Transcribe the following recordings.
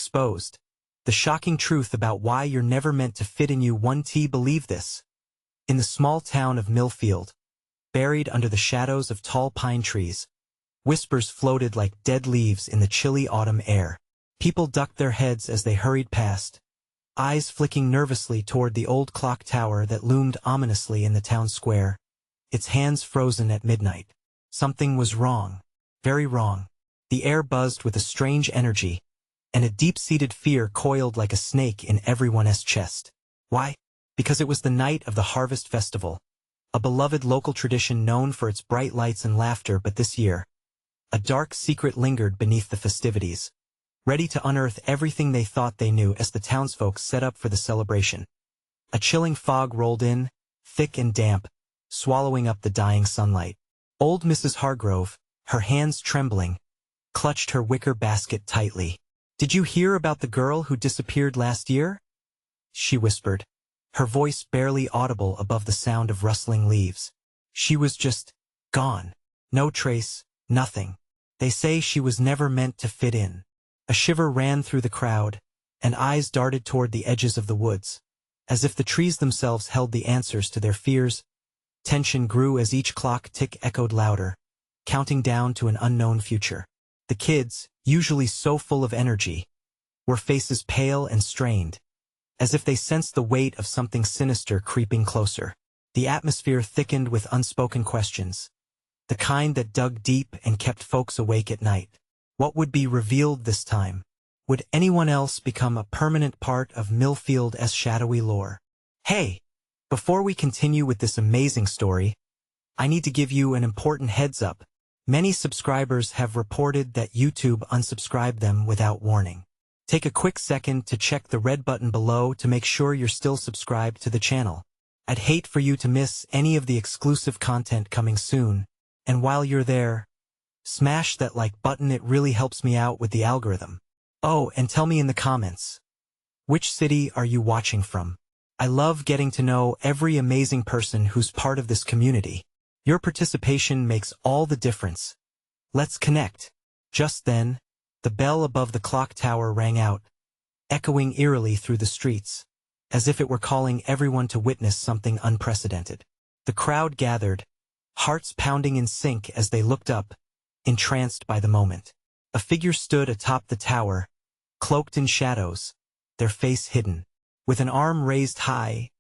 exposed. The shocking truth about why you're never meant to fit in. You won't believe this. In the small town of Millfield, buried under the shadows of tall pine trees, whispers floated like dead leaves in the chilly autumn air. People ducked their heads as they hurried past, eyes flicking nervously toward the old clock tower that loomed ominously in the town square, its hands frozen at midnight. Something was wrong, very wrong. The air buzzed with a strange energy, and a deep-seated fear coiled like a snake in everyone's chest. Why? Because it was the night of the Harvest Festival, a beloved local tradition known for its bright lights and laughter. But this year, a dark secret lingered beneath the festivities, ready to unearth everything they thought they knew as the townsfolk set up for the celebration. A chilling fog rolled in, thick and damp, swallowing up the dying sunlight. Old Mrs. Hargrove, her hands trembling, clutched her wicker basket tightly. "Did you hear about the girl who disappeared last year?" she whispered, her voice barely audible above the sound of rustling leaves. "She was just gone. No trace, nothing. They say she was never meant to fit in." A shiver ran through the crowd, and eyes darted toward the edges of the woods, as if the trees themselves held the answers to their fears. Tension grew as each clock tick echoed louder, counting down to an unknown future. The kids, usually so full of energy, were faces pale and strained, as if they sensed the weight of something sinister creeping closer. The atmosphere thickened with unspoken questions, the kind that dug deep and kept folks awake at night. What would be revealed this time? Would anyone else become a permanent part of Millfield's shadowy lore? Hey! Before we continue with this amazing story, I need to give you an important heads up. Many subscribers have reported that YouTube unsubscribed them without warning. Take a quick second to check the red button below to make sure you're still subscribed to the channel. I'd hate for you to miss any of the exclusive content coming soon, and while you're there, smash that like button. It really helps me out with the algorithm. Oh, and tell me in the comments, which city are you watching from? I love getting to know every amazing person who's part of this community. Your participation makes all the difference. Let's connect. Just then, the bell above the clock tower rang out, echoing eerily through the streets, as if it were calling everyone to witness something unprecedented. The crowd gathered, hearts pounding in sync as they looked up, entranced by the moment. A figure stood atop the tower, cloaked in shadows, their face hidden. With an arm raised high,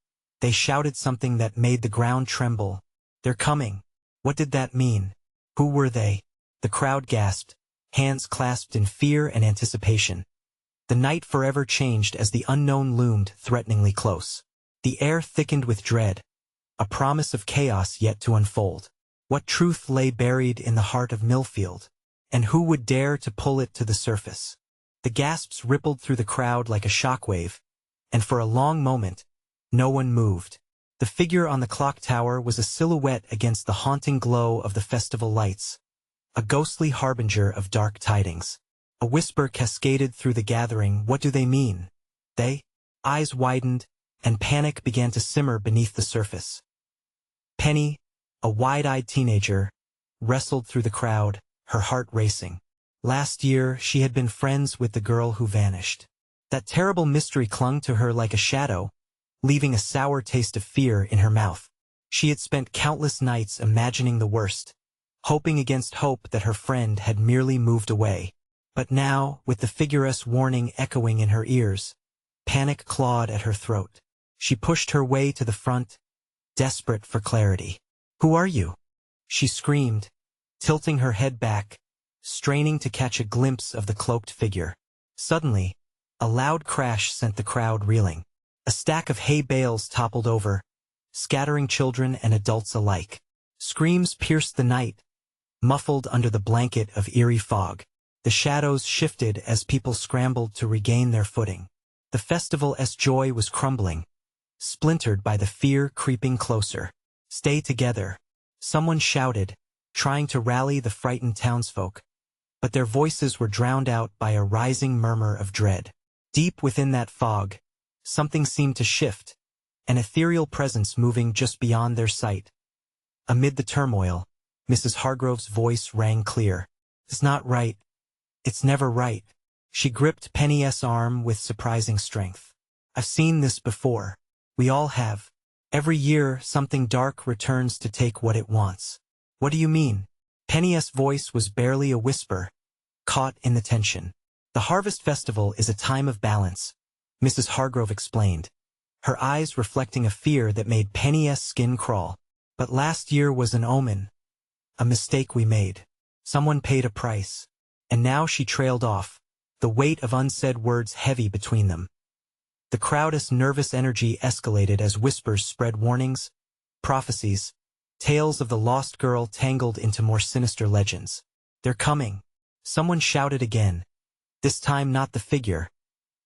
they shouted something that made the ground tremble. "They're coming." What did that mean? Who were they? The crowd gasped, hands clasped in fear and anticipation. The night forever changed as the unknown loomed threateningly close. The air thickened with dread, a promise of chaos yet to unfold. What truth lay buried in the heart of Millfield, and who would dare to pull it to the surface? The gasps rippled through the crowd like a shockwave, and for a long moment, no one moved. The figure on the clock tower was a silhouette against the haunting glow of the festival lights, a ghostly harbinger of dark tidings. A whisper cascaded through the gathering. What do they mean? They? Eyes widened, and panic began to simmer beneath the surface. Penny, a wide-eyed teenager, wrestled through the crowd, her heart racing. Last year, she had been friends with the girl who vanished. That terrible mystery clung to her like a shadow, leaving a sour taste of fear in her mouth. She had spent countless nights imagining the worst, hoping against hope that her friend had merely moved away. But now, with the figure's warning echoing in her ears, panic clawed at her throat. She pushed her way to the front, desperate for clarity. "Who are you?" she screamed, tilting her head back, straining to catch a glimpse of the cloaked figure. Suddenly, a loud crash sent the crowd reeling. A stack of hay bales toppled over, scattering children and adults alike. Screams pierced the night, muffled under the blanket of eerie fog. The shadows shifted as people scrambled to regain their footing. The festival's joy was crumbling, splintered by the fear creeping closer. "Stay together," someone shouted, trying to rally the frightened townsfolk, but their voices were drowned out by a rising murmur of dread. Deep within that fog, something seemed to shift, an ethereal presence moving just beyond their sight. Amid the turmoil, Mrs. Hargrove's voice rang clear. "It's not right. It's never right." She gripped Penny's arm with surprising strength. I've seen this before. We all have. Every year, something dark returns to take what it wants. What do you mean? Penny's voice was barely a whisper, caught in the tension. The Harvest Festival is a time of balance, Mrs. Hargrove explained, her eyes reflecting a fear that made Penny's skin crawl. But last year was an omen. A mistake we made. Someone paid a price. And now she trailed off, the weight of unsaid words heavy between them. The crowd's nervous energy escalated as whispers spread warnings, prophecies, tales of the lost girl tangled into more sinister legends. They're coming. Someone shouted again, this time not the figure,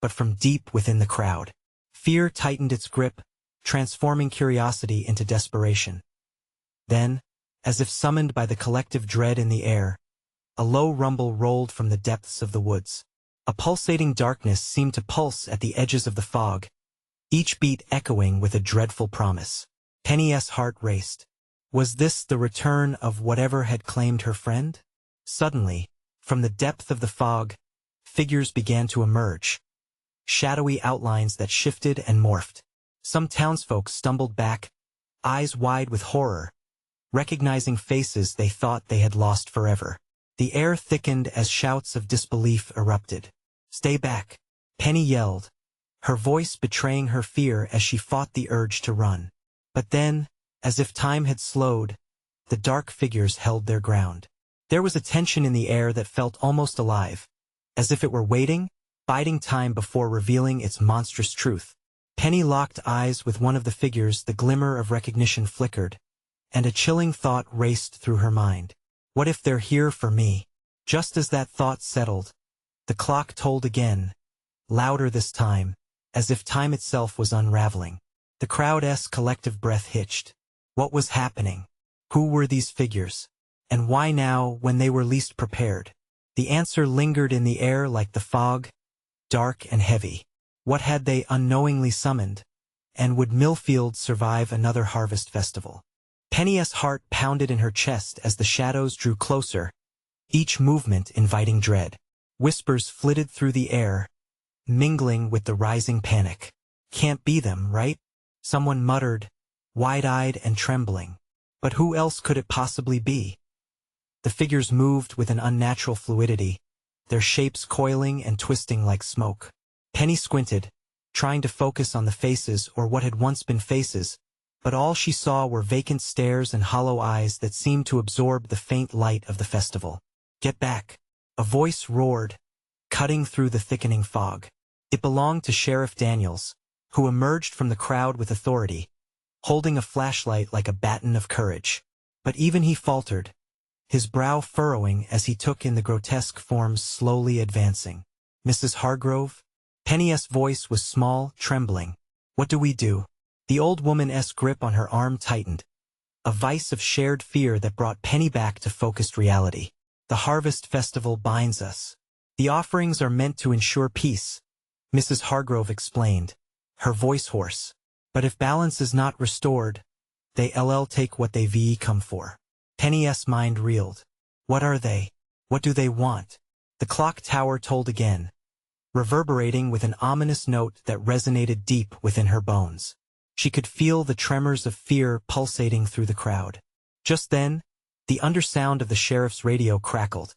but from deep within the crowd. Fear tightened its grip, transforming curiosity into desperation. Then, as if summoned by the collective dread in the air, a low rumble rolled from the depths of the woods. A pulsating darkness seemed to pulse at the edges of the fog, each beat echoing with a dreadful promise. Penny's heart raced. Was this the return of whatever had claimed her friend? Suddenly, from the depth of the fog, figures began to emerge. Shadowy outlines that shifted and morphed. Some townsfolk stumbled back, eyes wide with horror, recognizing faces they thought they had lost forever. The air thickened as shouts of disbelief erupted. Stay back, Penny yelled, her voice betraying her fear as she fought the urge to run. But then, as if time had slowed, the dark figures held their ground. There was a tension in the air that felt almost alive, as if it were waiting, biding time before revealing its monstrous truth. Penny locked eyes with one of the figures. The glimmer of recognition flickered, and a chilling thought raced through her mind. What if they're here for me? Just as that thought settled, the clock tolled again, louder this time, as if time itself was unraveling. The crowd's collective breath hitched. What was happening? Who were these figures? And why now, when they were least prepared? The answer lingered in the air like the fog, dark and heavy. What had they unknowingly summoned? And would Millfield survive another harvest festival? Penny's heart pounded in her chest as the shadows drew closer, each movement inviting dread. Whispers flitted through the air, mingling with the rising panic. Can't be them, right? Someone muttered, wide-eyed and trembling. But who else could it possibly be? The figures moved with an unnatural fluidity, their shapes coiling and twisting like smoke. Penny squinted, trying to focus on the faces or what had once been faces, but all she saw were vacant stares and hollow eyes that seemed to absorb the faint light of the festival. Get back! A voice roared, cutting through the thickening fog. It belonged to Sheriff Daniels, who emerged from the crowd with authority, holding a flashlight like a baton of courage. But even he faltered, his brow furrowing as he took in the grotesque forms slowly advancing. Mrs. Hargrove? Penny's voice was small, trembling. What do we do? The old woman's grip on her arm tightened, a vice of shared fear that brought Penny back to focused reality. The Harvest Festival binds us. The offerings are meant to ensure peace, Mrs. Hargrove explained, her voice hoarse. But if balance is not restored, they'll take what they've come for. Penny's mind reeled. What are they? What do they want? The clock tower tolled again, reverberating with an ominous note that resonated deep within her bones. She could feel the tremors of fear pulsating through the crowd. Just then, the undersound of the sheriff's radio crackled,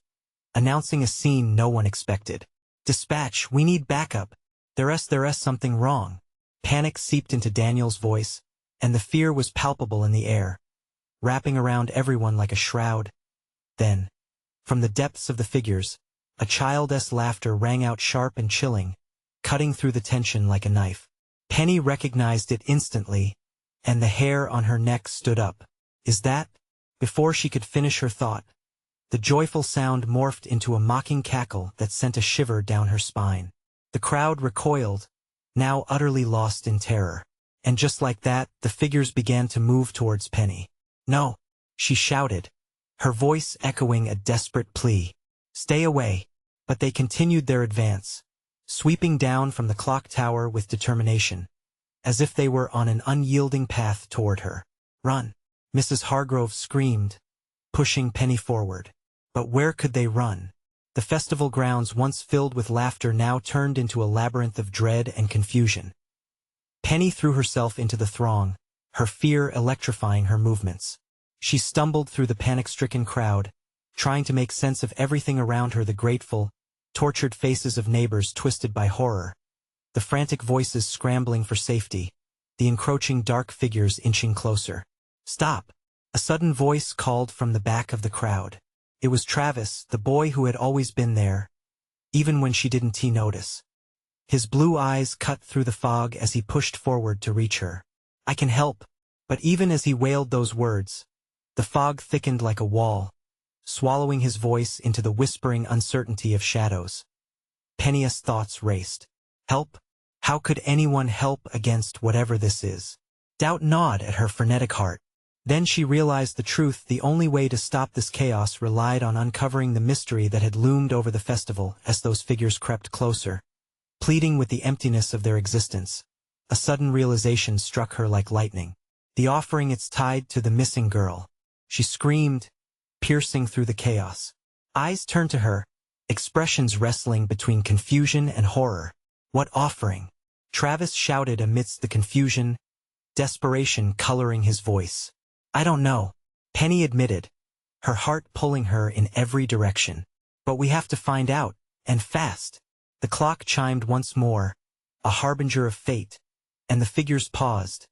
announcing a scene no one expected. Dispatch, we need backup. There's something wrong. Panic seeped into Daniel's voice, and the fear was palpable in the air, wrapping around everyone like a shroud. Then, from the depths of the figures, a child's laughter rang out sharp and chilling, cutting through the tension like a knife. Penny recognized it instantly, and the hair on her neck stood up. Is that? Before she could finish her thought, the joyful sound morphed into a mocking cackle that sent a shiver down her spine. The crowd recoiled, now utterly lost in terror. And just like that, the figures began to move towards Penny. No, she shouted, her voice echoing a desperate plea. Stay away. But they continued their advance, sweeping down from the clock tower with determination, as if they were on an unyielding path toward her. Run! Mrs. Hargrove screamed, pushing Penny forward. But where could they run? The festival grounds, once filled with laughter, now turned into a labyrinth of dread and confusion. Penny threw herself into the throng, her fear electrifying her movements. She stumbled through the panic-stricken crowd, trying to make sense of everything around her: the grateful, tortured faces of neighbors twisted by horror, the frantic voices scrambling for safety, the encroaching dark figures inching closer. "Stop!" A sudden voice called from the back of the crowd. It was Travis, the boy who had always been there, even when she didn't notice. His blue eyes cut through the fog as he pushed forward to reach her. "I can help." But even as he wailed those words, the fog thickened like a wall, swallowing his voice into the whispering uncertainty of shadows. Penny's thoughts raced. Help? How could anyone help against whatever this is? Doubt gnawed at her frenetic heart. Then she realized the truth: the only way to stop this chaos relied on uncovering the mystery that had loomed over the festival. As those figures crept closer, pleading with the emptiness of their existence, a sudden realization struck her like lightning. The offering, it's tied to the missing girl. She screamed, piercing through the chaos. Eyes turned to her, expressions wrestling between confusion and horror. "What offering?" Travis shouted amidst the confusion, desperation coloring his voice. "I don't know," Penny admitted, her heart pulling her in every direction. "But we have to find out, and fast." The clock chimed once more, a harbinger of fate, and the figures paused,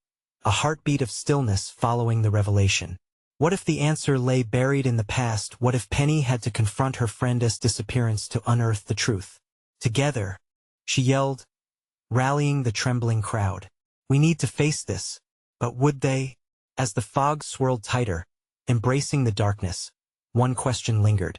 a heartbeat of stillness following the revelation. What if the answer lay buried in the past? What if Penny had to confront her friend's disappearance to unearth the truth? "Together," she yelled, rallying the trembling crowd. "We need to face this." But would they? As the fog swirled tighter, embracing the darkness, one question lingered.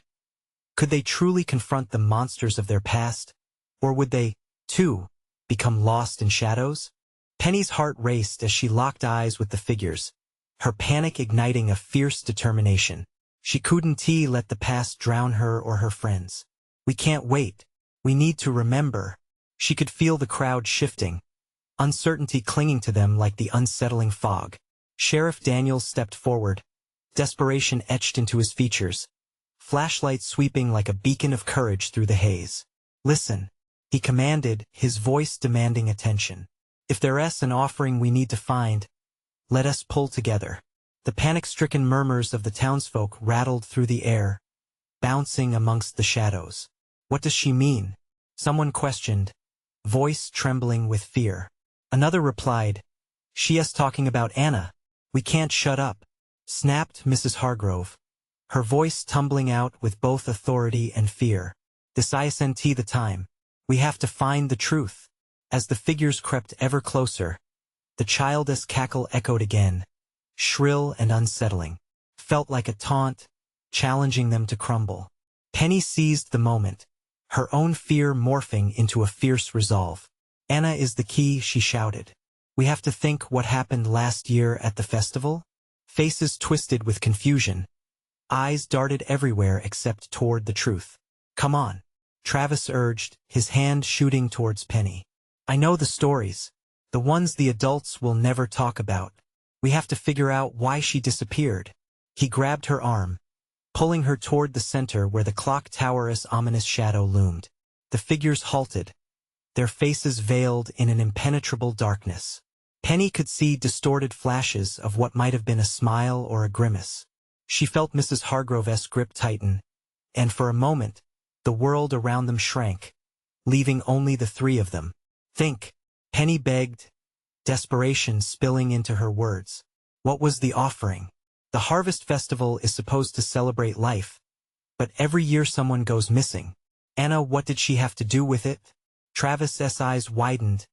Could they truly confront the monsters of their past? Or would they, too, become lost in shadows? Penny's heart raced as she locked eyes with the figures, her panic igniting a fierce determination. She couldn't let the past drown her or her friends. "We can't wait. We need to remember." She could feel the crowd shifting, uncertainty clinging to them like the unsettling fog. Sheriff Daniels stepped forward, desperation etched into his features, flashlight sweeping like a beacon of courage through the haze. "Listen," he commanded, his voice demanding attention. "If there's an offering we need to find, let us pull together." The panic-stricken murmurs of the townsfolk rattled through the air, bouncing amongst the shadows. "What does she mean?" someone questioned, voice trembling with fear. Another replied, "She is talking about Anna." "We can't shut up," snapped Mrs. Hargrove, her voice tumbling out with both authority and fear. "This isn't the time. We have to find the truth." As the figures crept ever closer, the childish cackle echoed again, shrill and unsettling. Felt like a taunt, challenging them to crumble. Penny seized the moment, her own fear morphing into a fierce resolve. "Anna is the key," she shouted. "We have to think what happened last year at the festival." Faces twisted with confusion, eyes darted everywhere except toward the truth. "Come on," Travis urged, his hand shooting towards Penny. "I know the stories, the ones the adults will never talk about. We have to figure out why she disappeared." He grabbed her arm, pulling her toward the center where the clock tower's ominous shadow loomed. The figures halted, their faces veiled in an impenetrable darkness. Penny could see distorted flashes of what might have been a smile or a grimace. She felt Mrs. Hargrove's grip tighten, and for a moment, the world around them shrank, leaving only the three of them. "Think," Penny begged, desperation spilling into her words. "What was the offering?" "The Harvest Festival is supposed to celebrate life, but every year someone goes missing. Anna, what did she have to do with it?" Travis's eyes widened,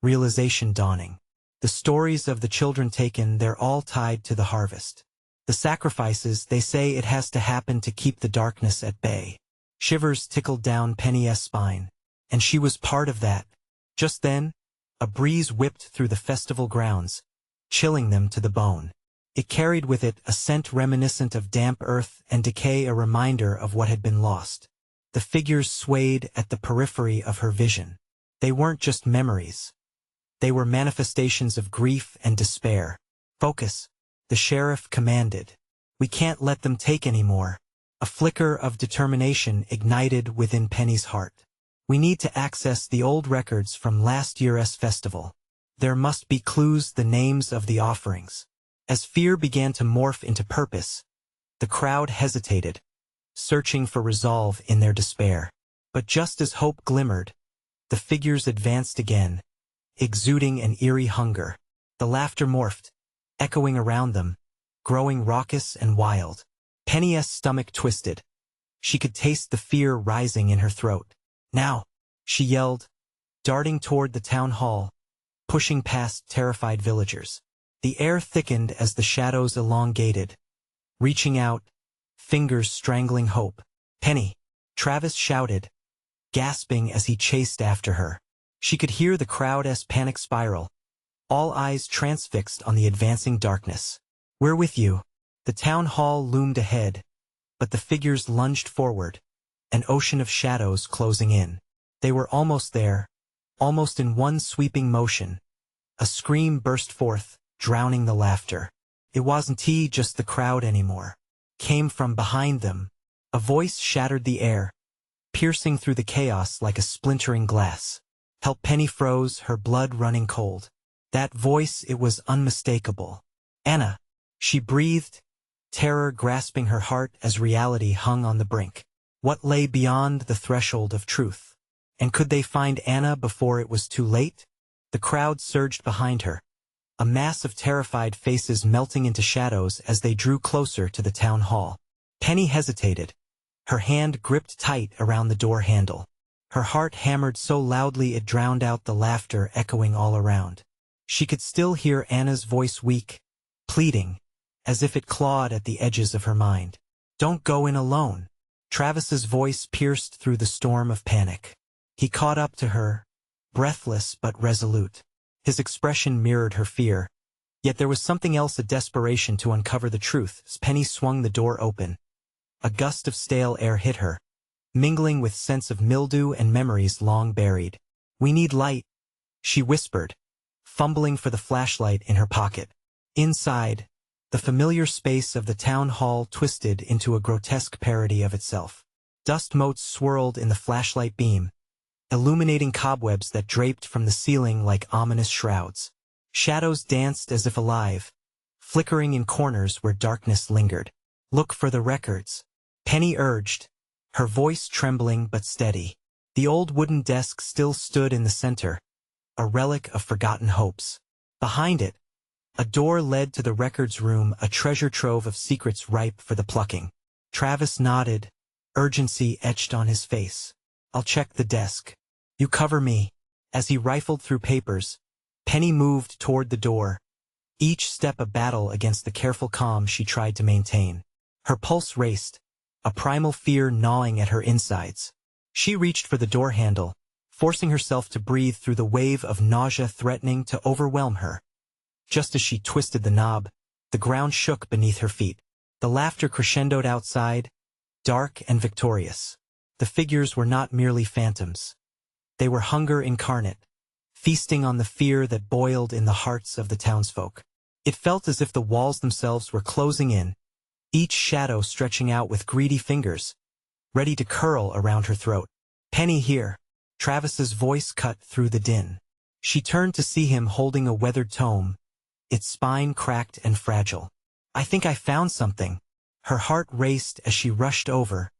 realization dawning. The stories of the children taken, they're all tied to the harvest. The sacrifices, they say it has to happen to keep the darkness at bay. Shivers tickled down Penny's spine, and she was part of that. Just then, a breeze whipped through the festival grounds, chilling them to the bone. It carried with it a scent reminiscent of damp earth and decay, a reminder of what had been lost. The figures swayed at the periphery of her vision. They weren't just memories. They were manifestations of grief and despair. "Focus," the sheriff commanded. "We can't let them take any more." A flicker of determination ignited within Penny's heart. We need to access the old records from last year's festival. There must be clues, the names of the offerings. As fear began to morph into purpose, the crowd hesitated, searching for resolve in their despair. But just as hope glimmered, the figures advanced again, exuding an eerie hunger. The laughter morphed, echoing around them, growing raucous and wild. Penny's stomach twisted. She could taste the fear rising in her throat. "Now!" she yelled, darting toward the town hall, pushing past terrified villagers. The air thickened as the shadows elongated, reaching out, fingers strangling hope. "Penny!" Travis shouted, gasping as he chased after her. She could hear the crowd's panic spiral, all eyes transfixed on the advancing darkness. "We're with you." The town hall loomed ahead, but the figures lunged forward, an ocean of shadows closing in. They were almost there, almost in one sweeping motion. A scream burst forth, drowning the laughter. It wasn't just the crowd anymore. Came from behind them. A voice shattered the air, piercing through the chaos like a splintering glass. Help! Penny froze, her blood running cold. That voice, it was unmistakable. "Anna!" she breathed, terror grasping her heart as reality hung on the brink. What lay beyond the threshold of truth? And could they find Anna before it was too late? The crowd surged behind her, a mass of terrified faces melting into shadows as they drew closer to the town hall. Penny hesitated, her hand gripped tight around the door handle. Her heart hammered so loudly it drowned out the laughter echoing all around. She could still hear Anna's voice, weak, pleading, as if it clawed at the edges of her mind. "Don't go in alone." Travis's voice pierced through the storm of panic. He caught up to her, breathless but resolute. His expression mirrored her fear, yet there was something else, a desperation to uncover the truth. As Penny swung the door open, a gust of stale air hit her, mingling with scents of mildew and memories long buried. "We need light," she whispered, fumbling for the flashlight in her pocket. Inside, the familiar space of the town hall twisted into a grotesque parody of itself. Dust motes swirled in the flashlight beam, illuminating cobwebs that draped from the ceiling like ominous shrouds. Shadows danced as if alive, flickering in corners where darkness lingered. "Look for the records," Penny urged, her voice trembling but steady. The old wooden desk still stood in the center, a relic of forgotten hopes. Behind it, a door led to the records room, a treasure trove of secrets ripe for the plucking. Travis nodded, urgency etched on his face. "I'll check the desk. You cover me." As he rifled through papers, Penny moved toward the door, each step a battle against the careful calm she tried to maintain. Her pulse raced, a primal fear gnawing at her insides. She reached for the door handle, forcing herself to breathe through the wave of nausea threatening to overwhelm her. Just as she twisted the knob, the ground shook beneath her feet. The laughter crescendoed outside, dark and victorious. The figures were not merely phantoms. They were hunger incarnate, feasting on the fear that boiled in the hearts of the townsfolk. It felt as if the walls themselves were closing in, each shadow stretching out with greedy fingers, ready to curl around her throat. "Penny, here." Travis's voice cut through the din. She turned to see him holding a weathered tome, its spine cracked and fragile. "I think I found something." Her heart raced as she rushed over,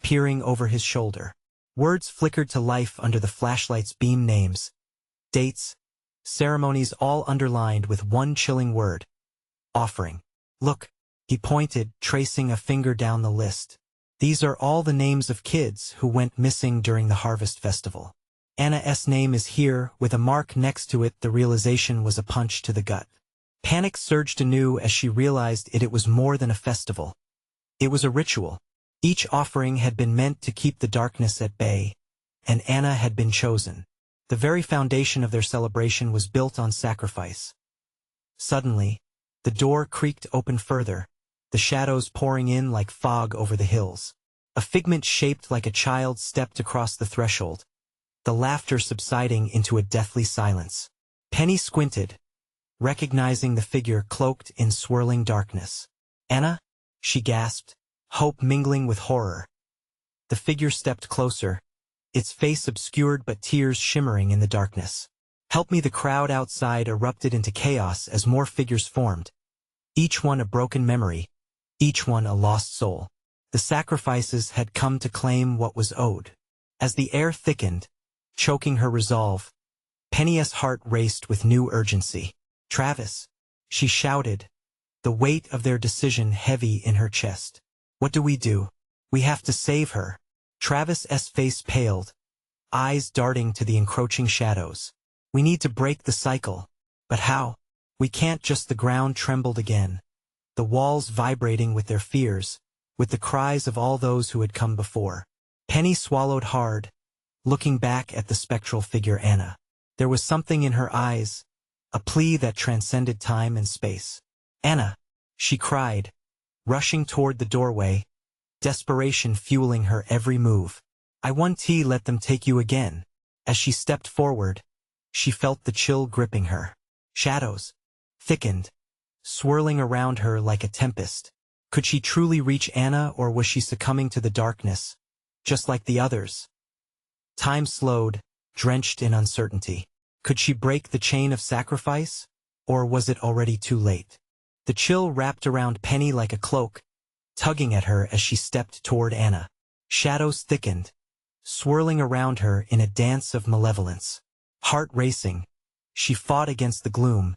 peering over his shoulder. Words flickered to life under the flashlight's beam, names, dates, ceremonies, all underlined with one chilling word: offering. "Look," he pointed, tracing a finger down the list. "These are all the names of kids who went missing during the harvest festival. Anna's name is here, with a mark next to it." The realization was a punch to the gut. Panic surged anew as she realized it was more than a festival. It was a ritual. Each offering had been meant to keep the darkness at bay, and Anna had been chosen. The very foundation of their celebration was built on sacrifice. Suddenly, the door creaked open further, the shadows pouring in like fog over the hills. A figment shaped like a child stepped across the threshold, the laughter subsiding into a deathly silence. Penny squinted, recognizing the figure cloaked in swirling darkness. "Anna?" she gasped, hope mingling with horror. The figure stepped closer, its face obscured but tears shimmering in the darkness. "Help me!" The crowd outside erupted into chaos as more figures formed, each one a broken memory, each one a lost soul. The sacrifices had come to claim what was owed. As the air thickened, choking her resolve, Penny's heart raced with new urgency. "Travis," she shouted, the weight of their decision heavy in her chest. "What do we do? We have to save her." Travis's face paled, eyes darting to the encroaching shadows. "We need to break the cycle. But how? We can't." Just the ground trembled again, the walls vibrating with their fears, with the cries of all those who had come before. Penny swallowed hard, looking back at the spectral figure Anna. There was something in her eyes, a plea that transcended time and space. "Anna!" she cried, rushing toward the doorway, desperation fueling her every move. "I want to let them take you again." As she stepped forward, she felt the chill gripping her. Shadows thickened, swirling around her like a tempest. Could she truly reach Anna, or was she succumbing to the darkness, just like the others? Time slowed, drenched in uncertainty. Could she break the chain of sacrifice, or was it already too late? The chill wrapped around Penny like a cloak, tugging at her as she stepped toward Anna. Shadows thickened, swirling around her in a dance of malevolence. Heart racing, she fought against the gloom,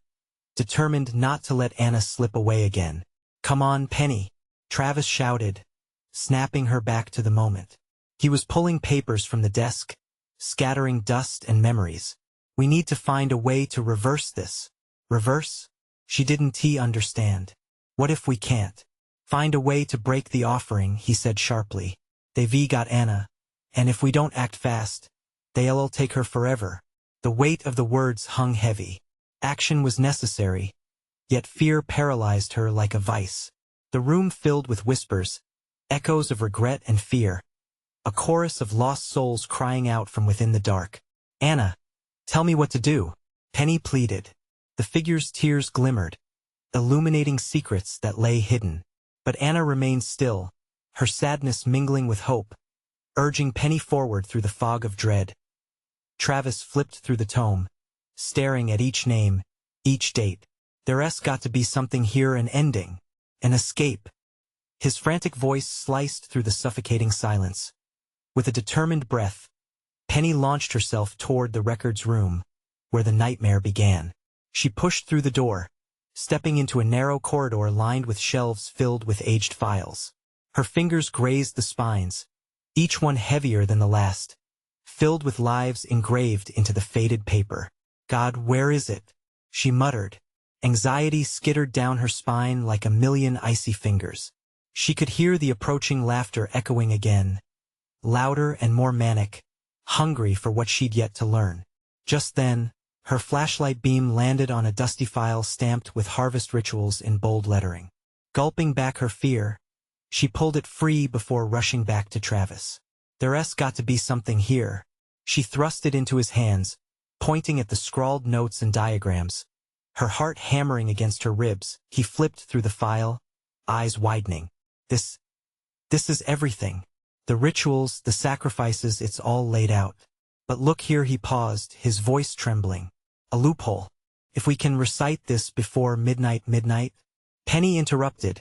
determined not to let Anna slip away again. "Come on, Penny," Travis shouted, snapping her back to the moment. He was pulling papers from the desk, scattering dust and memories. "We need to find a way to reverse this." "Reverse?" She didn't understand. "What if we can't?" "Find a way to break the offering," he said sharply. "They've got Anna, and if we don't act fast, they'll take her forever." The weight of the words hung heavy. Action was necessary, yet fear paralyzed her like a vice. The room filled with whispers, echoes of regret and fear, a chorus of lost souls crying out from within the dark. "Anna, tell me what to do," Penny pleaded. The figure's tears glimmered, illuminating secrets that lay hidden. But Anna remained still, her sadness mingling with hope, urging Penny forward through the fog of dread. Travis flipped through the tome, staring at each name, each date. "There's got to be something here, an ending, an escape." His frantic voice sliced through the suffocating silence. With a determined breath, Penny launched herself toward the records room, where the nightmare began. She pushed through the door, stepping into a narrow corridor lined with shelves filled with aged files. Her fingers grazed the spines, each one heavier than the last, filled with lives engraved into the faded paper. "God, where is it?" she muttered. Anxiety skittered down her spine like a million icy fingers. She could hear the approaching laughter echoing again, louder and more manic, hungry for what she'd yet to learn. Just then, her flashlight beam landed on a dusty file stamped with harvest rituals in bold lettering. Gulping back her fear, she pulled it free before rushing back to Travis. "There's got to be something here." She thrust it into his hands, pointing at the scrawled notes and diagrams, her heart hammering against her ribs. He flipped through the file, eyes widening. This is everything. The rituals, the sacrifices, it's all laid out. But look here," he paused, his voice trembling. "A loophole. If we can recite this before midnight. Penny interrupted,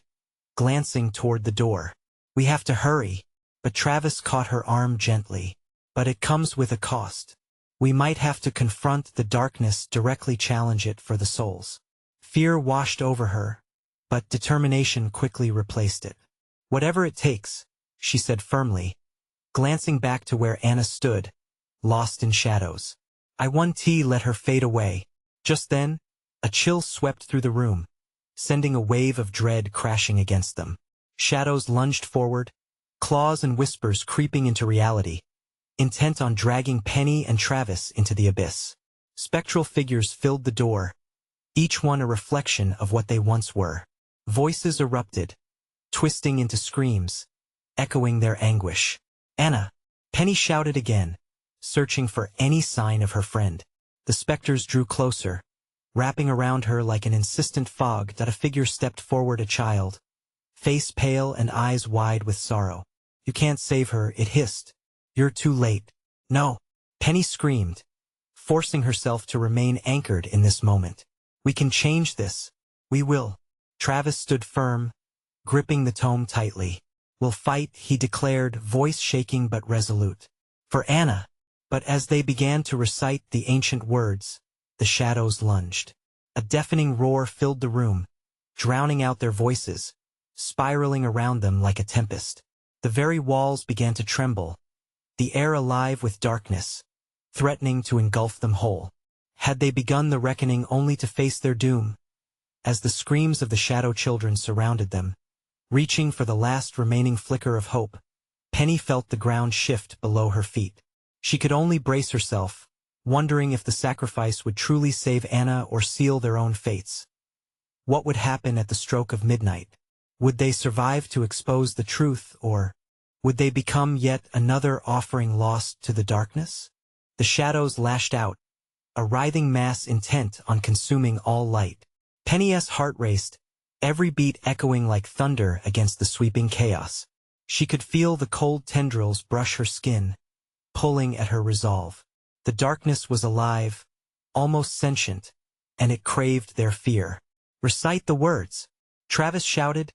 glancing toward the door. "We have to hurry." But Travis caught her arm gently. "But it comes with a cost. We might have to confront the darkness, directly challenge it for the souls." Fear washed over her, but determination quickly replaced it. "Whatever it takes," she said firmly, glancing back to where Anna stood, lost in shadows. "I want to let her fade away." Just then, a chill swept through the room, sending a wave of dread crashing against them. Shadows lunged forward, claws and whispers creeping into reality, intent on dragging Penny and Travis into the abyss. Spectral figures filled the door, each one a reflection of what they once were. Voices erupted, twisting into screams, echoing their anguish. "Anna!" Penny shouted again, searching for any sign of her friend. The specters drew closer, wrapping around her like an insistent fog. That a figure stepped forward, a child, face pale and eyes wide with sorrow. "You can't save her," it hissed. "You're too late." "No!" Penny screamed, forcing herself to remain anchored in this moment. "We can change this. We will." Travis stood firm, gripping the tome tightly. "We'll fight," he declared, voice shaking but resolute. "For Anna." But as they began to recite the ancient words, the shadows lunged. A deafening roar filled the room, drowning out their voices, spiraling around them like a tempest. The very walls began to tremble, the air alive with darkness, threatening to engulf them whole. Had they begun the reckoning only to face their doom? As the screams of the shadow children surrounded them, reaching for the last remaining flicker of hope, Penny felt the ground shift below her feet. She could only brace herself, wondering if the sacrifice would truly save Anna or seal their own fates. What would happen at the stroke of midnight? Would they survive to expose the truth, or would they become yet another offering lost to the darkness? The shadows lashed out, a writhing mass intent on consuming all light. Penny's heart raced, every beat echoing like thunder against the sweeping chaos. She could feel the cold tendrils brush her skin, pulling at her resolve. The darkness was alive, almost sentient, and it craved their fear. "Recite the words," Travis shouted,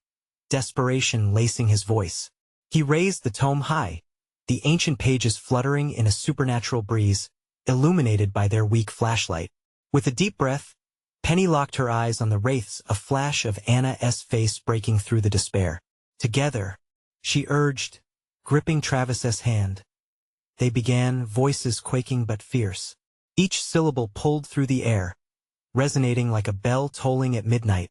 desperation lacing his voice. He raised the tome high, the ancient pages fluttering in a supernatural breeze, illuminated by their weak flashlight. With a deep breath, Penny locked her eyes on the wraiths, a flash of Anna's face breaking through the despair. "Together," she urged, gripping Travis's hand. They began, voices quaking but fierce. Each syllable pulled through the air, resonating like a bell tolling at midnight,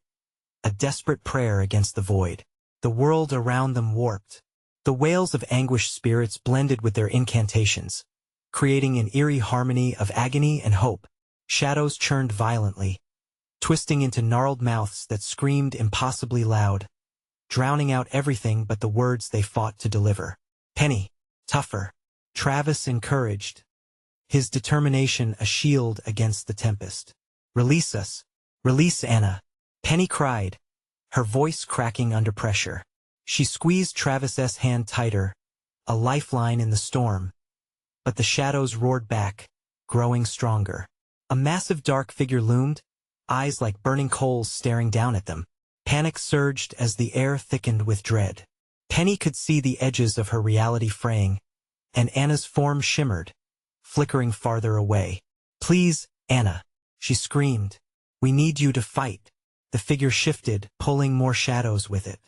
a desperate prayer against the void. The world around them warped. The wails of anguished spirits blended with their incantations, creating an eerie harmony of agony and hope. Shadows churned violently, twisting into gnarled mouths that screamed impossibly loud, drowning out everything but the words they fought to deliver. "Penny, tougher," Travis encouraged, his determination a shield against the tempest. "Release us. Release Anna," Penny cried, her voice cracking under pressure. She squeezed Travis's hand tighter, a lifeline in the storm. But the shadows roared back, growing stronger. A massive dark figure loomed, eyes like burning coals staring down at them. Panic surged as the air thickened with dread. Penny could see the edges of her reality fraying, and Anna's form shimmered, flickering farther away. "Please, Anna," she screamed. "We need you to fight." The figure shifted, pulling more shadows with it.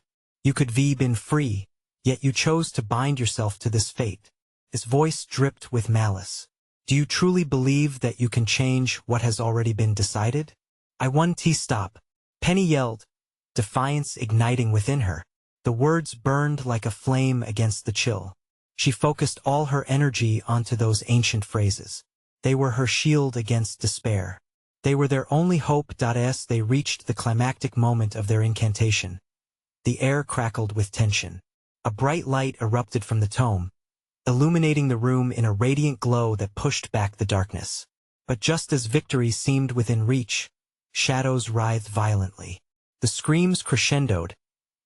"You could have been free, yet you chose to bind yourself to this fate." His voice dripped with malice. "Do you truly believe that you can change what has already been decided?" "I want to stop," Penny yelled, defiance igniting within her. The words burned like a flame against the chill. She focused all her energy onto those ancient phrases. They were her shield against despair. They were their only hope. As they reached the climactic moment of their incantation, the air crackled with tension. A bright light erupted from the tome, illuminating the room in a radiant glow that pushed back the darkness. But just as victory seemed within reach, shadows writhed violently. The screams crescendoed,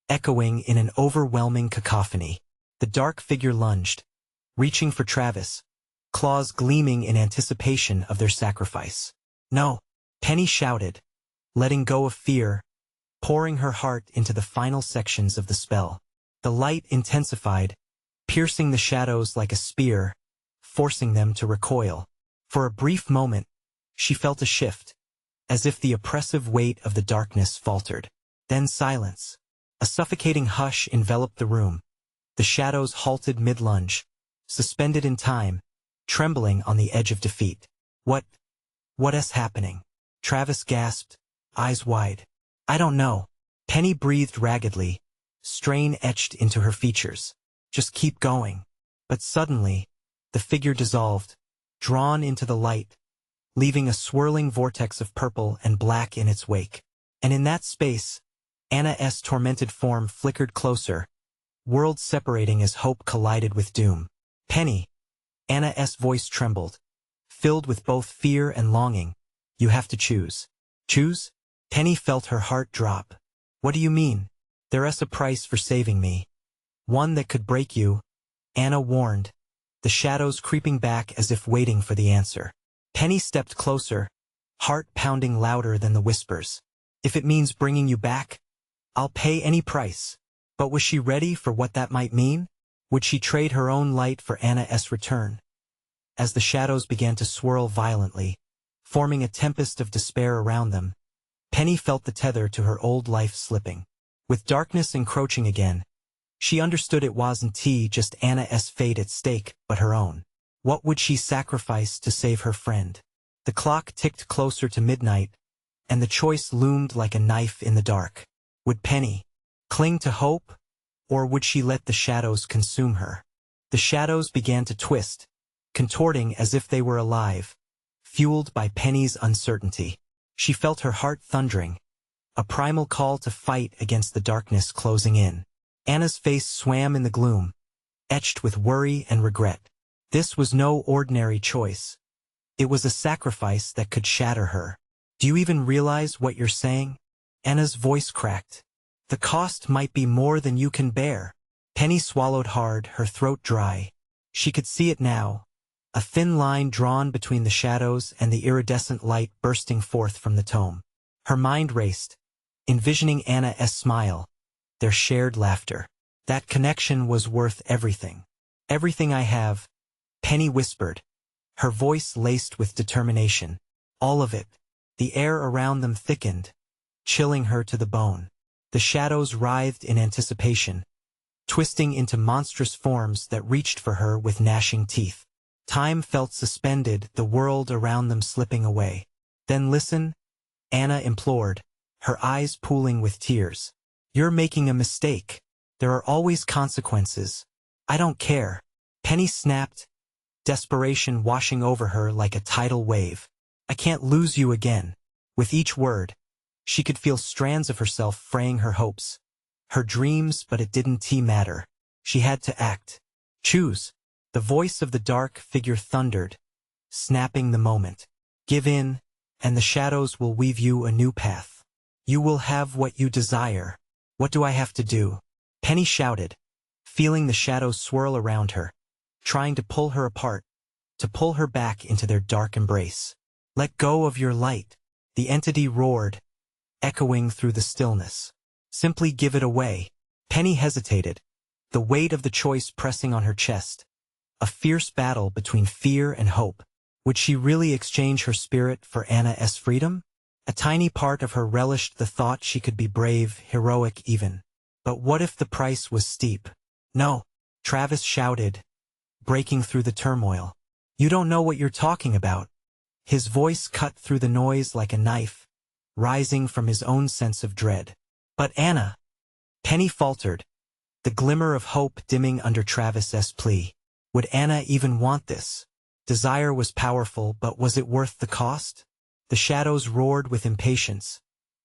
echoing in an overwhelming cacophony. The dark figure lunged, reaching for Travis, claws gleaming in anticipation of their sacrifice. "No!" Penny shouted, letting go of fear, pouring her heart into the final sections of the spell. The light intensified, piercing the shadows like a spear, forcing them to recoil. For a brief moment, she felt a shift, as if the oppressive weight of the darkness faltered. Then silence. A suffocating hush enveloped the room. The shadows halted mid-lunge, suspended in time, trembling on the edge of defeat. What is happening?" Travis gasped, eyes wide. "I don't know." Penny breathed raggedly, strain etched into her features. "Just keep going." But suddenly, the figure dissolved, drawn into the light, leaving a swirling vortex of purple and black in its wake. And in that space, Anna's tormented form flickered closer, worlds separating as hope collided with doom. "Penny," Anna's voice trembled, filled with both fear and longing. "You have to choose." "Choose?" Penny felt her heart drop. "What do you mean?" There's a price for saving me. One that could break you, Anna warned, the shadows creeping back as if waiting for the answer. Penny stepped closer, heart pounding louder than the whispers. If it means bringing you back, I'll pay any price. But was she ready for what that might mean? Would she trade her own light for Anna's return? As the shadows began to swirl violently, forming a tempest of despair around them, Penny felt the tether to her old life slipping. With darkness encroaching again, she understood it wasn't just Anna's fate at stake, but her own. What would she sacrifice to save her friend? The clock ticked closer to midnight, and the choice loomed like a knife in the dark. Would Penny cling to hope, or would she let the shadows consume her? The shadows began to twist, contorting as if they were alive, fueled by Penny's uncertainty. She felt her heart thundering, a primal call to fight against the darkness closing in. Anna's face swam in the gloom, etched with worry and regret. This was no ordinary choice. It was a sacrifice that could shatter her. Do you even realize what you're saying? Anna's voice cracked. The cost might be more than you can bear. Penny swallowed hard, her throat dry. She could see it now, a thin line drawn between the shadows and the iridescent light bursting forth from the tome. Her mind raced, envisioning Anna's smile, their shared laughter. That connection was worth everything. Everything I have, Penny whispered, her voice laced with determination. All of it. The air around them thickened, chilling her to the bone. The shadows writhed in anticipation, twisting into monstrous forms that reached for her with gnashing teeth. Time felt suspended, the world around them slipping away. Then listen, Anna implored, her eyes pooling with tears. You're making a mistake. There are always consequences. I don't care. Penny snapped, desperation washing over her like a tidal wave. I can't lose you again. With each word, she could feel strands of herself fraying her hopes, her dreams, but it didn't matter. She had to act. Choose. The voice of the dark figure thundered, snapping the moment. Give in, and the shadows will weave you a new path. You will have what you desire. What do I have to do? Penny shouted, feeling the shadows swirl around her, trying to pull her apart, to pull her back into their dark embrace. Let go of your light, the entity roared, echoing through the stillness. Simply give it away. Penny hesitated, the weight of the choice pressing on her chest. A fierce battle between fear and hope. Would she really exchange her spirit for Anna's freedom? A tiny part of her relished the thought she could be brave, heroic even. But what if the price was steep? No, Travis shouted, breaking through the turmoil. You don't know what you're talking about. His voice cut through the noise like a knife, rising from his own sense of dread. But Anna, Penny faltered, the glimmer of hope dimming under Travis's plea. Would Anna even want this? Desire was powerful, but was it worth the cost? The shadows roared with impatience,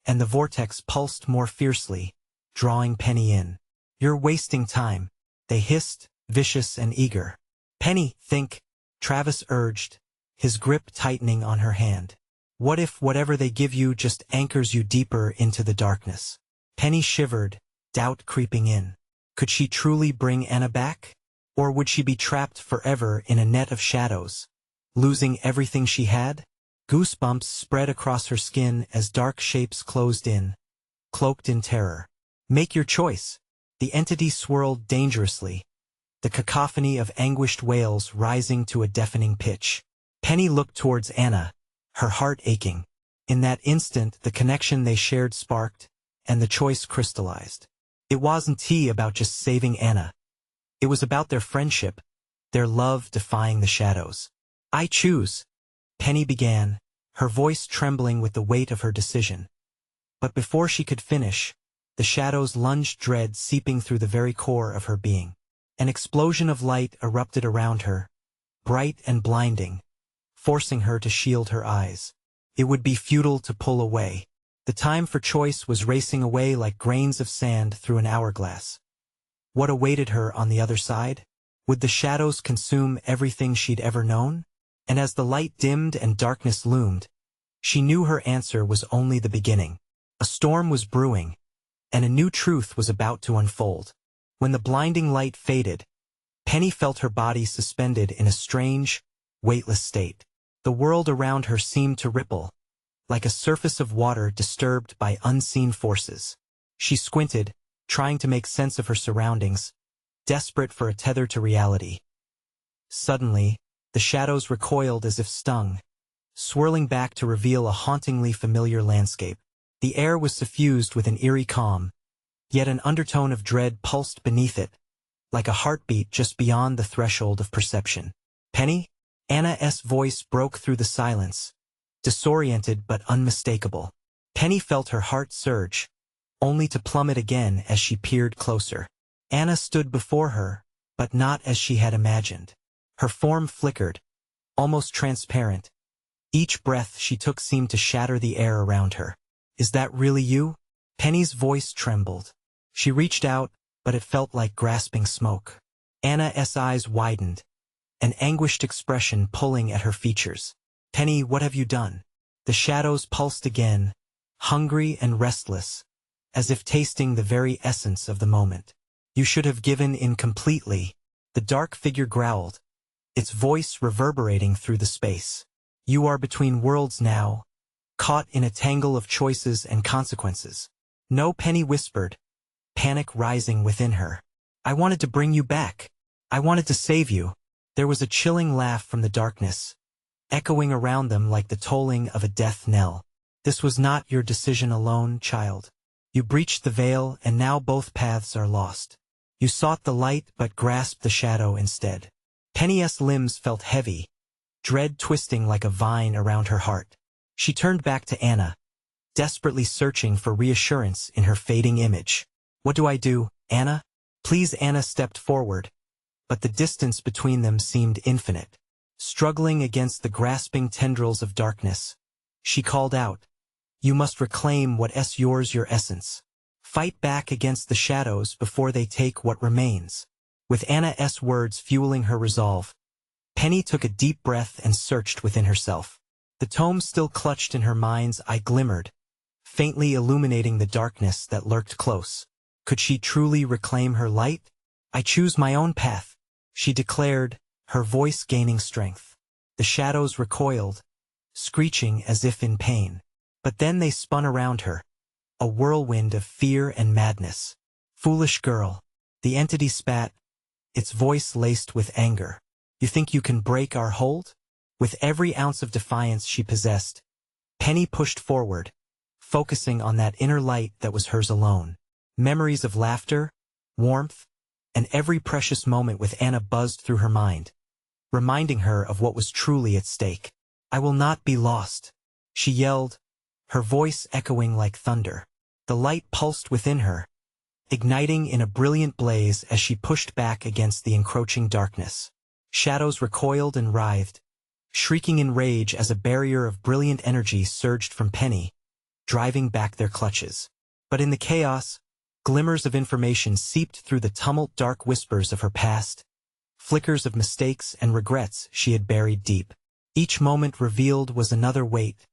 and the vortex pulsed more fiercely, drawing Penny in. You're wasting time, they hissed, vicious and eager. Penny, think, Travis urged, his grip tightening on her hand. What if whatever they give you just anchors you deeper into the darkness? Penny shivered, doubt creeping in. Could she truly bring Anna back? Or would she be trapped forever in a net of shadows, losing everything she had? Goosebumps spread across her skin as dark shapes closed in, cloaked in terror. Make your choice. The entity swirled dangerously, the cacophony of anguished wails rising to a deafening pitch. Penny looked towards Anna, her heart aching. In that instant, the connection they shared sparked, and the choice crystallized. It wasn't about just saving Anna. It was about their friendship, their love defying the shadows. I choose, Penny began, her voice trembling with the weight of her decision. But before she could finish, the shadows lunged, dread seeping through the very core of her being. An explosion of light erupted around her, bright and blinding, forcing her to shield her eyes. It would be futile to pull away. The time for choice was racing away like grains of sand through an hourglass. What awaited her on the other side? Would the shadows consume everything she'd ever known? And as the light dimmed and darkness loomed, she knew her answer was only the beginning. A storm was brewing, and a new truth was about to unfold. When the blinding light faded, Penny felt her body suspended in a strange, weightless state. The world around her seemed to ripple, like a surface of water disturbed by unseen forces. She squinted, trying to make sense of her surroundings, desperate for a tether to reality. Suddenly, the shadows recoiled as if stung, swirling back to reveal a hauntingly familiar landscape. The air was suffused with an eerie calm, yet an undertone of dread pulsed beneath it, like a heartbeat just beyond the threshold of perception. "Penny?" Anna's voice broke through the silence, disoriented but unmistakable. Penny felt her heart surge, only to plummet again as she peered closer. Anna stood before her, but not as she had imagined. Her form flickered, almost transparent. Each breath she took seemed to shatter the air around her. "Is that really you?" Penny's voice trembled. She reached out, but it felt like grasping smoke. Anna's eyes widened, an anguished expression pulling at her features. "Penny, what have you done?" The shadows pulsed again, hungry and restless, as if tasting the very essence of the moment. "You should have given in completely," the dark figure growled, its voice reverberating through the space. "You are between worlds now, caught in a tangle of choices and consequences." "No," Penny whispered, panic rising within her. "I wanted to bring you back. I wanted to save you." There was a chilling laugh from the darkness, echoing around them like the tolling of a death knell. "This was not your decision alone, child. You breached the veil, and now both paths are lost. You sought the light but grasped the shadow instead." Penny's limbs felt heavy, dread twisting like a vine around her heart. She turned back to Anna, desperately searching for reassurance in her fading image. "What do I do, Anna? Please." Anna stepped forward, but the distance between them seemed infinite. Struggling against the grasping tendrils of darkness, she called out, "You must reclaim what's yours, your essence. Fight back against the shadows before they take what remains." With Anna's words fueling her resolve, Penny took a deep breath and searched within herself. The tome still clutched in her mind's eye glimmered, faintly illuminating the darkness that lurked close. Could she truly reclaim her light? "I choose my own path," she declared, her voice gaining strength. The shadows recoiled, screeching as if in pain. But then they spun around her, a whirlwind of fear and madness. "Foolish girl," the entity spat, its voice laced with anger. "You think you can break our hold?" With every ounce of defiance she possessed, Penny pushed forward, focusing on that inner light that was hers alone. Memories of laughter, warmth, and every precious moment with Anna buzzed through her mind, reminding her of what was truly at stake. "I will not be lost," she yelled, her voice echoing like thunder. The light pulsed within her, igniting in a brilliant blaze as she pushed back against the encroaching darkness. Shadows recoiled and writhed, shrieking in rage as a barrier of brilliant energy surged from Penny, driving back their clutches. But in the chaos, glimmers of information seeped through the tumult, dark whispers of her past, flickers of mistakes and regrets she had buried deep. Each moment revealed was another weight,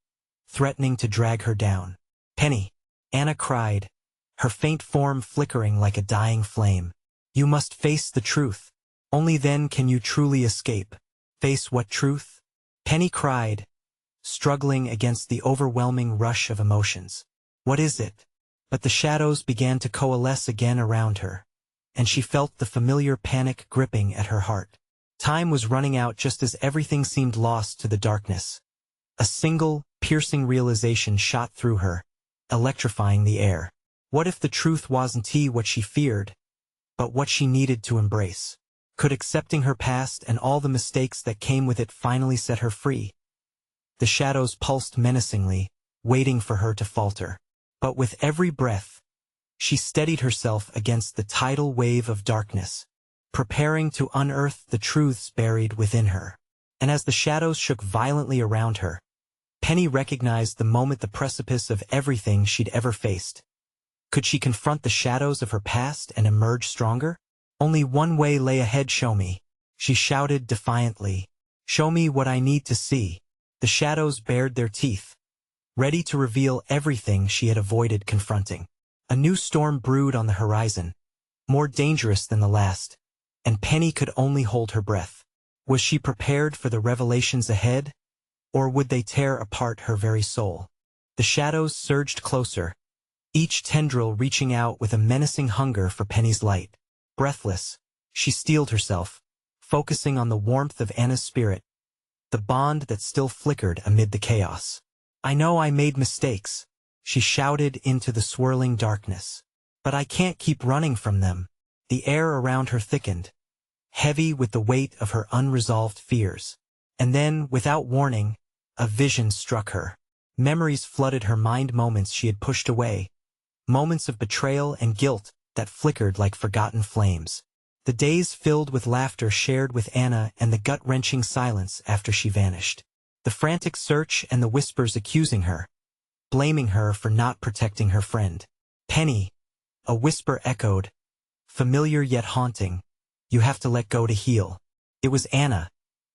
threatening to drag her down. "Penny," Anna cried, her faint form flickering like a dying flame. "You must face the truth. Only then can you truly escape." "Face what truth?" Penny cried, struggling against the overwhelming rush of emotions. "What is it?" But the shadows began to coalesce again around her, and she felt the familiar panic gripping at her heart. Time was running out just as everything seemed lost to the darkness. A single, piercing realization shot through her, electrifying the air. What if the truth wasn't what she feared, but what she needed to embrace? Could accepting her past and all the mistakes that came with it finally set her free? The shadows pulsed menacingly, waiting for her to falter. But with every breath, she steadied herself against the tidal wave of darkness, preparing to unearth the truths buried within her. And as the shadows shook violently around her, Penny recognized the moment, the precipice of everything she'd ever faced. Could she confront the shadows of her past and emerge stronger? Only one way lay ahead. "Show me," she shouted defiantly. "Show me what I need to see." The shadows bared their teeth, ready to reveal everything she had avoided confronting. A new storm brewed on the horizon, more dangerous than the last, and Penny could only hold her breath. Was she prepared for the revelations ahead, or would they tear apart her very soul? The shadows surged closer, each tendril reaching out with a menacing hunger for Penny's light. Breathless, she steeled herself, focusing on the warmth of Anna's spirit, the bond that still flickered amid the chaos. I know I made mistakes, she shouted into the swirling darkness. But I can't keep running from them. The air around her thickened, heavy with the weight of her unresolved fears. And then, without warning, a vision struck her. Memories flooded her mind, moments she had pushed away, moments of betrayal and guilt that flickered like forgotten flames. The days filled with laughter shared with Anna and the gut-wrenching silence after she vanished. The frantic search and the whispers accusing her, blaming her for not protecting her friend. Penny, a whisper echoed, familiar yet haunting, you have to let go to heal. It was Anna,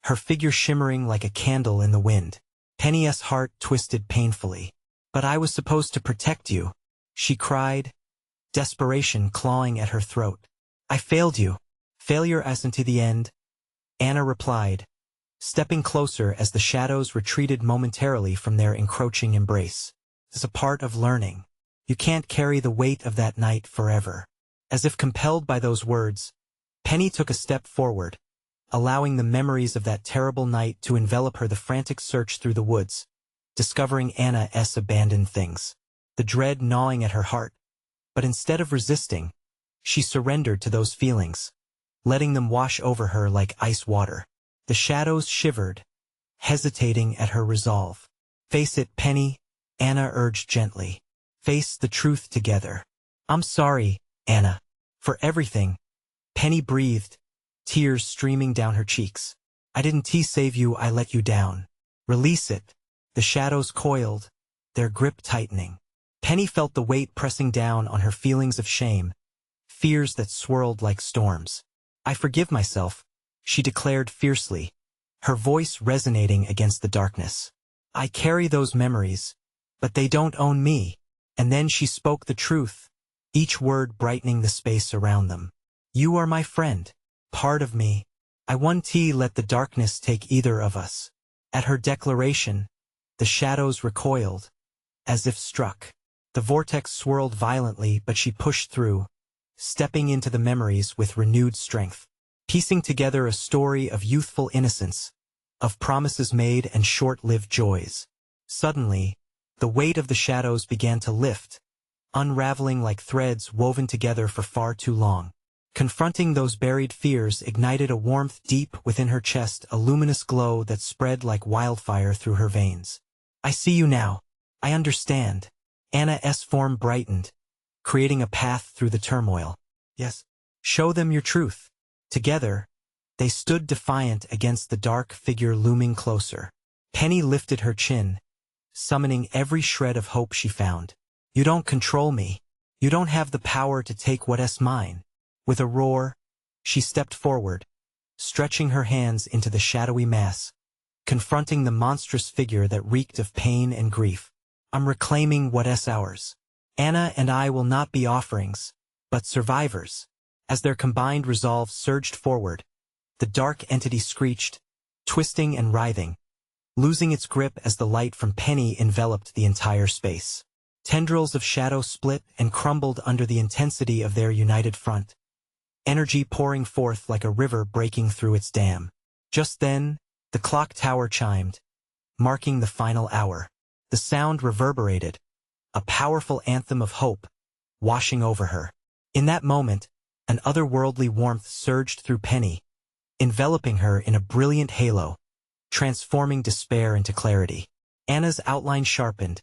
her figure shimmering like a candle in the wind. Penny's heart twisted painfully. But I was supposed to protect you, she cried, desperation clawing at her throat. I failed you. Failure as into the end, Anna replied, stepping closer as the shadows retreated momentarily from their encroaching embrace. It's a part of learning. You can't carry the weight of that night forever. As if compelled by those words, Penny took a step forward, allowing the memories of that terrible night to envelop her. The frantic search through the woods, discovering Anna's abandoned things, the dread gnawing at her heart. But instead of resisting, she surrendered to those feelings, letting them wash over her like ice water. The shadows shivered, hesitating at her resolve. Face it, Penny, Anna urged gently. Face the truth together. I'm sorry, Anna, for everything. Penny breathed, tears streaming down her cheeks. I didn't save you, I let you down. Release it. The shadows coiled, their grip tightening. Penny felt the weight pressing down on her feelings of shame, fears that swirled like storms. I forgive myself, she declared fiercely, her voice resonating against the darkness. I carry those memories, but they don't own me. And then she spoke the truth, each word brightening the space around them. You are my friend, part of me. I won't let the darkness take either of us. At her declaration, the shadows recoiled, as if struck. The vortex swirled violently, but she pushed through, stepping into the memories with renewed strength, piecing together a story of youthful innocence, of promises made and short-lived joys. Suddenly, the weight of the shadows began to lift, unraveling like threads woven together for far too long. Confronting those buried fears ignited a warmth deep within her chest, a luminous glow that spread like wildfire through her veins. I see you now. I understand. Anna's form brightened, creating a path through the turmoil. Yes. Show them your truth. Together, they stood defiant against the dark figure looming closer. Penny lifted her chin, summoning every shred of hope she found. You don't control me. You don't have the power to take what's mine. With a roar, she stepped forward, stretching her hands into the shadowy mass, confronting the monstrous figure that reeked of pain and grief. I'm reclaiming what's ours. Anna and I will not be offerings, but survivors. As their combined resolve surged forward, the dark entity screeched, twisting and writhing, losing its grip as the light from Penny enveloped the entire space. Tendrils of shadow split and crumbled under the intensity of their united front, energy pouring forth like a river breaking through its dam. Just then, the clock tower chimed, marking the final hour. The sound reverberated, a powerful anthem of hope, washing over her. In that moment, an otherworldly warmth surged through Penny, enveloping her in a brilliant halo, transforming despair into clarity. Anna's outline sharpened,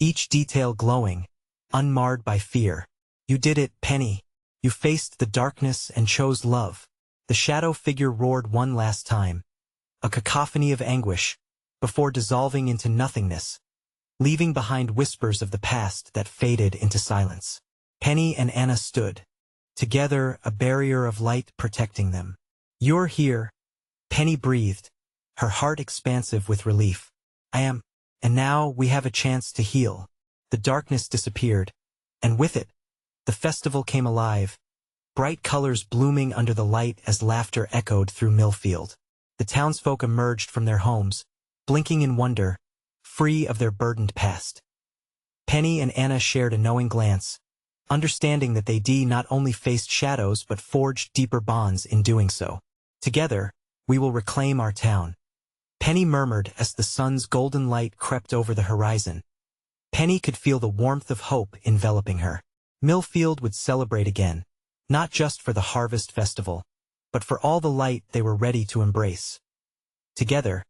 each detail glowing, unmarred by fear. You did it, Penny. You faced the darkness and chose love. The shadow figure roared one last time, a cacophony of anguish, before dissolving into nothingness, leaving behind whispers of the past that faded into silence. Penny and Anna stood, together, a barrier of light protecting them. You're here, Penny breathed, her heart expansive with relief. I am, and now we have a chance to heal. The darkness disappeared, and with it, The festival came alive, bright colors blooming under the light as laughter echoed through Millfield. The townsfolk emerged from their homes, blinking in wonder, free of their burdened past. Penny and Anna shared a knowing glance, understanding that they not only faced shadows but forged deeper bonds in doing so. Together, we will reclaim our town. Penny murmured as the sun's golden light crept over the horizon. Penny could feel the warmth of hope enveloping her. Millfield would celebrate again, not just for the harvest festival, but for all the light they were ready to embrace. Together,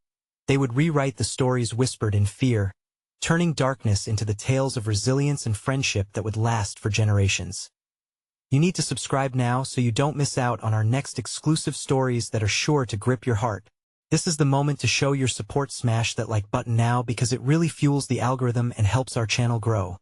they would rewrite the stories whispered in fear, turning darkness into the tales of resilience and friendship that would last for generations. You need to subscribe now so you don't miss out on our next exclusive stories that are sure to grip your heart. This is the moment to show your support. Smash that like button now because it really fuels the algorithm and helps our channel grow.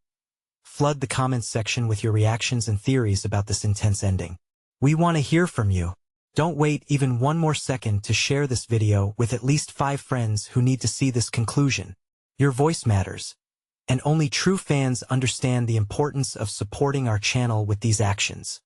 Flood the comments section with your reactions and theories about this intense ending. We want to hear from you. Don't wait even one more second to share this video with at least 5 friends who need to see this conclusion. Your voice matters, and only true fans understand the importance of supporting our channel with these actions.